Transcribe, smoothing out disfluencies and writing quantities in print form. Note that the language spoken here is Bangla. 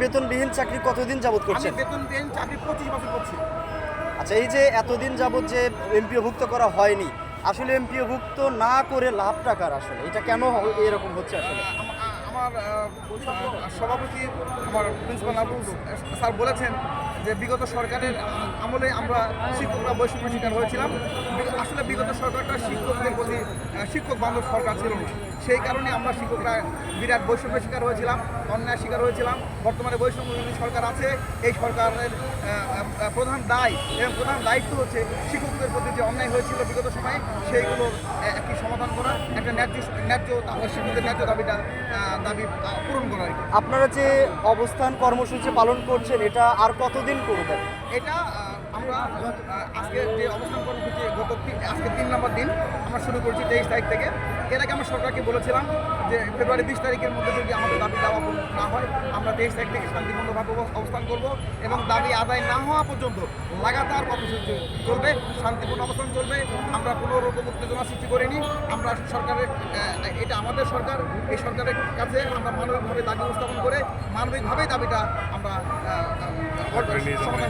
বেতনবিহীন চাকরি কতদিন যাবত আমি করছেন? বেতনবিহীন চাকরি 25 বছর করছি। আচ্ছা, এই যে এতদিন যাবত যে এমপিওভুক্ত করা হয়নি, আসলে এমপিওভুক্ত না করে লাভ টাকার আসলে এটা কেন এরকম হচ্ছে আসলে? আমার সভাপতি আমার প্রিন্সিপাল আবু স্যার বলেছেন যে বিগত সরকারের আমলে আমরা শিক্ষকরা বৈষম্য শিকার হয়েছিলাম। আসলে বিগত সরকারটা শিক্ষকদের প্রতি শিক্ষক বান্ধব সরকার ছিল না, সেই কারণে আমরা শিক্ষকরা বিরাট বৈষম্য শিকার হয়েছিলাম, অন্যায় শিকার হয়েছিলাম। বর্তমানে বৈষম্য সরকার আছে, এই সরকারের প্রধান দায় এবং প্রধান দায়িত্ব হচ্ছে শিক্ষকদের প্রতি যে অন্যায় হয়েছিল বিগত সময়ে সেইগুলোর একটি সমাধান করা, একটা ন্যায্য শিক্ষকদের ন্যায্য দাবি পূরণ করা। আপনারা যে অবস্থান কর্মসূচি পালন করছেন এটা আর কতদিন করবেন? এটা আমরা আজকে যে অবস্থান কর্মসূচি আজকে 3 নম্বর দিন আমরা শুরু করছি 23 তারিখ থেকে। এর আগে আমরা সরকারকে বলেছিলাম যে ফেব্রুয়ারি 20 তারিখের মধ্যে যদি আমাদের দাবি দেওয়া না হয় আমরা 23 তারিখ থেকে শান্তিপূর্ণভাবে অবস্থান করব এবং দাবি আদায় না হওয়া পর্যন্ত লাগাতার কর্মসূচি চলবে, শান্তিপূর্ণ অবস্থান চলবে। আমরা কোনো রকম উত্তেজনা সৃষ্টি করিনি। আমরা সরকারের এটা আমাদের সরকার, এই সরকারের কাছে আমরা মানবিকভাবে দাবি উপস্থাপন করে মানবিকভাবেই দাবিটা আমরা সমাধান